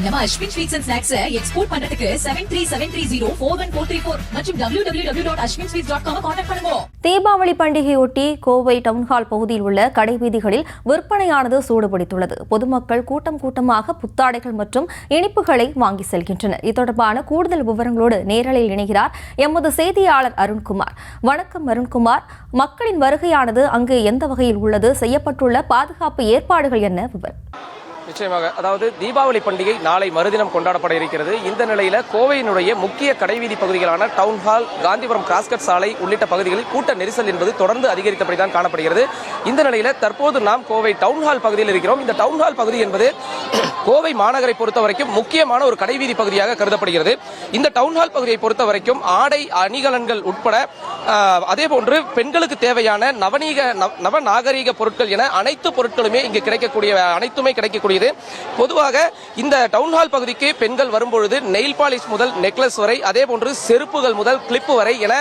நம்ம Ashwin sweets and snacks export பண்றதுக்கு 7373041434 மற்றும் www.ashwinsweets.com கான்டாக்ட் பண்ணுங்க. தீபாவளி பண்டிகையொட்டி கோவை டவுன்ஹால் பகுதியில் உள்ள கடைவீதிகளில் விற்பனையானது சூடுபிடித்துள்ளது. பொதுமக்கள் கூட்டம் கூட்டமாக புத்தாடைகள் மற்றும் இனிப்புகளை வாங்கி செல்கின்றனர். இது தொடர்பான கூடுதல் விவரங்களோடு நேரலையில் இணைகிறார் எமது செய்தியாளர் அருண்குமார். வணக்கம் அருண்குமார். மக்களின் வருகையானது அங்கு எந்த வகையில் உள்ளது? செய்யப்பட்டுள்ள பாதுகாப்பு ஏற்பாடுகள் என்ன? விவரம். நிச்சயமாக, அதாவது தீபாவளி பண்டிகை நாளை மறுதினம் கொண்டாடப்பட இருக்கிறது. இந்த நிலையில கோவையினுடைய முக்கிய கடைவீதி பகுதிகளான டவுன்ஹால், காந்திபுரம் கிராஸ்கட் சாலை உள்ளிட்ட பகுதிகளில் கூட்ட நெரிசல் என்பது தொடர்ந்து அதிகரித்தபடிதான் காணப்படுகிறது. இந்த நிலையில தற்போது நாம் கோவை டவுன்ஹால் பகுதியில் இருக்கிறோம். இந்த டவுன்ஹால் பகுதி என்பது கோவை மாநகரை பொறுத்த வரைக்கும் முக்கியமான ஒரு கடைவீதி பகுதியாக கருதப்படுகிறது. இந்த டவுன்ஹால் பகுதியை பொறுத்த வரைக்கும் ஆடை அணிகலன்கள் உட்பட அதேபோன்று பெண்களுக்கு தேவையான நவநாகரீக பொருட்கள் என அனைத்து பொருட்களுமே இங்கு கிடைக்கக்கூடியது. பொதுவாக இந்த டவுன்ஹால் பகுதிக்கு பெண்கள் வரும்பொழுது நெயில் பாலிஷ் முதல் நெக்லஸ் வரை, அதே போன்று செருப்புகள் முதல் கிளிப்பு வரை என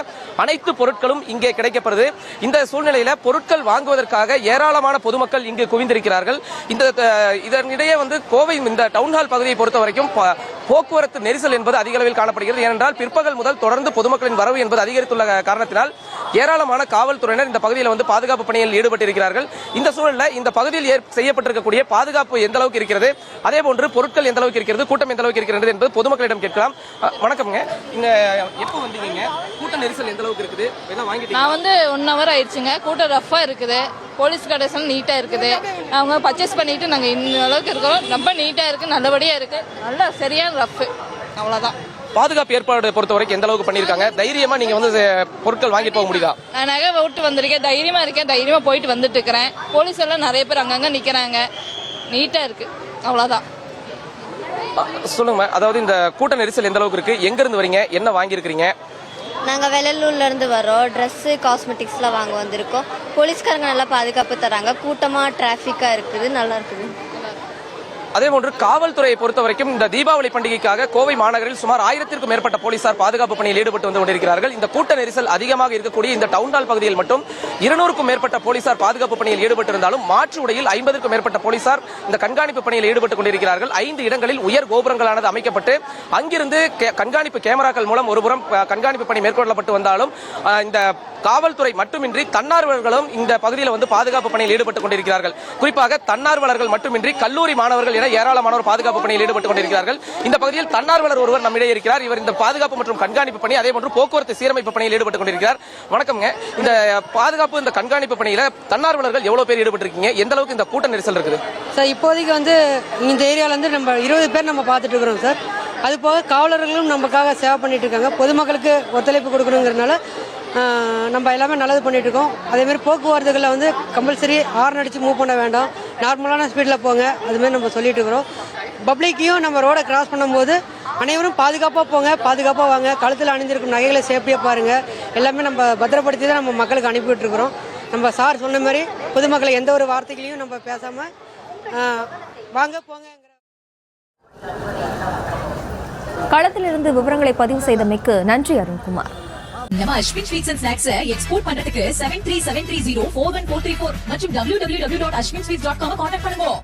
அனைத்து பொருட்களும் இங்கே கிடைக்கப்படுது. இந்த சூழ்நிலையில பொருட்கள் வாங்குவதற்காக ஏராளமான பொதுமக்கள் இங்கு குவிந்திருக்கிறார்கள். இதனிடையே கோவை இந்த டவுன்ஹால் பகுதியை பொறுத்த வரைக்கும் போக்குவரத்து நெரிசல் என்பது அதிக அளவில் காணப்படுகிறது. ஏனென்றால் பிற்பகல் முதல் தொடர்ந்து பொதுமக்களின் வரவு என்பது அதிகரித்துள்ள காரணத்தினால் ஏராளமான காவல்துறையினர் இந்த பகுதியில் பாதுகாப்பு பணியில் ஈடுபட்டிருக்கிறார்கள். இந்த சூழலில் இந்த பகுதியில் செய்யப்பட்டிருக்கக்கூடிய பாதுகாப்பு எந்த அளவுக்கு இருக்கிறது, அதே போன்று பொருட்கள் எந்த அளவுக்கு இருக்கிறது, கூட்டம் எந்த அளவுக்கு இருக்கிறது என்பது பொதுமக்களிடம் கேட்கலாம். வணக்கம்ங்க, இங்க எப்போ வந்தீங்க? கூட்ட நெரிசல் எந்த அளவுக்கு இருக்குது? நான் 1 hour ஆயிடுச்சுங்க. கூட்டம் ரஃபா இருக்குது. போலீஸ் கடைசல் நீட்டா இருக்குது. அவங்க பர்ச்சேஸ் பண்ணிட்டு நாங்க இந்த அளவுக்கு இருக்கிறோம். ரொம்ப நீட்டா இருக்கு, நல்லபடியா இருக்கு. நல்ல சரியான ரஃப். அவ்வளவுதான். பாதுகாப்பு ஏற்பாடு பொறுத்த வரைக்கும் எந்த அளவுக்கு பண்ணிருக்காங்க? தைரியமா நீங்க பொருட்கள் வாங்கி போக முடியுதா? நான் நகை விட்டு வந்திருக்கேன், தைரியமா இருக்கேன், தைரியமா போயிட்டு வந்துட்டு இருக்கிறேன். போலீஸ் எல்லாம் நிறைய பேர் அங்கங்க நிக்கிறாங்க. நீட்டா இருக்கு, அவ்வளவுதான். சொல்லுங்க, அதாவது இந்த கூட்ட நெரிசல் எந்த அளவுக்கு இருக்கு? எங்க இருந்து வரீங்க? என்ன வாங்கி இருக்கீங்க? நாங்கள் வெள்ளலூர்ல இருந்து வரோம். ட்ரெஸ்ஸு, காஸ்மெட்டிக்ஸ்லாம் வாங்க வந்திருக்கோம். போலீஸ்காரங்க நல்லா பாதுகாப்பு தராங்க. கூட்டமாக டிராஃபிக்காக இருக்குது, நல்லா இருக்குது. அதேபோன்று காவல்துறையை பொறுத்த வரைக்கும் இந்த தீபாவளி பண்டிகைக்காக கோவை மாநகரில் சுமார் 1000க்கும் மேற்பட்ட போலீசார் பாதுகாப்பு பணியில் ஈடுபட்டு வந்து கொண்டிருக்கிறார்கள். இந்த கூட்ட நெரிசல் அதிகமாக இருக்கக்கூடிய இந்த டவுன்ஹால் பகுதியில் மட்டும் 200க்கும் மேற்பட்ட போலீசார் பாதுகாப்பு பணியில் ஈடுபட்டிருந்தாலும் மாற்று உடையில் 50க்கும் மேற்பட்ட போலீசார் இந்த கண்காணிப்பு பணியில் ஈடுபட்டுக் கொண்டிருக்கிறார்கள். 5 இடங்களில் உயர் கோபுரங்களானது அமைக்கப்பட்டு அங்கிருந்து கண்காணிப்பு கேமராக்கள் மூலம் ஒருபுறம் கண்காணிப்பு பணி மேற்கொள்ளப்பட்டு வந்தாலும் இந்த காவல்துறை மட்டுமின்றி தன்னார்வலர்களும் இந்த பகுதியில் பாதுகாப்பு பணியில் ஈடுபட்டுக் கொண்டிருக்கிறார்கள். குறிப்பாக தன்னார்வலர்கள் மட்டுமின்றி கல்லூரி மாணவர்கள் என ஏராளமானோர் பாதுகாப்பு பணியில் ஈடுபட்டுக் கொண்டிருக்கிறார்கள். இந்த பகுதியில் தன்னார்வலர் ஒருவர் நம்மிடையே இருக்கிறார். இவர் இந்த பாதுகாப்பு மற்றும் கண்காணிப்பு பணி, அதே போன்று போக்குவரத்து சீரமைப்பு பணியில் ஈடுபட்டுக் கொண்டிருக்கிறார். வணக்கம்ங்க, இந்த பாதுகாப்பு, இந்த கண்காணிப்பு பணியில தன்னார்வலர்கள் எவ்வளவு பேர் ஈடுபட்டிருக்கீங்க? எந்த அளவுக்கு இந்த கூட்ட நெரிசல் இருக்குது? சார், இப்போதைக்கு இந்த ஏரியால நம்ம 20 பேர் நம்ம பார்த்துட்டு இருக்கிறோம் சார். அது போக காவலர்களும் நமக்காக சேவை பண்ணிட்டு இருக்காங்க. பொதுமக்களுக்கு ஒத்துழைப்பு கொடுக்கணுங்கிறதுனால நம்ம எல்லாமே நல்லது பண்ணிட்டு இருக்கோம். அதேமாதிரி போக்குவரத்துகளில் கம்பல்சரி ஹார்ன் அடித்து மூவ் பண்ண வேண்டாம், நார்மலான ஸ்பீடில் போங்க, அதுமாரி நம்ம சொல்லிட்டு இருக்கிறோம். பப்ளிக்கையும் நம்ம ரோடை கிராஸ் பண்ணும்போது அனைவரும் பாதுகாப்பாக போங்க, பாதுகாப்பாக வாங்க, கழுத்தில் அணிஞ்சிருக்கும் நகைகளை சேஃப்டியாக பாருங்கள். எல்லாமே நம்ம பத்திரப்படுத்தி தான் நம்ம மக்களுக்கு அனுப்பிவிட்டு இருக்கிறோம். நம்ம சார் சொன்ன மாதிரி பொதுமக்களை எந்த ஒரு வார்த்தைகளையும் நம்ம பேசாமல் வாங்க போங்க. களத்திலிருந்து விவரங்களை பதிவு செய்தமைக்கு நன்றி அருண்குமார். நம்ம Ashwin sweets and snacks export பண்றதுக்கு 7373041434 மற்றும் www.ashwinsweets.com கான்டாக்ட் பண்ணுங்க.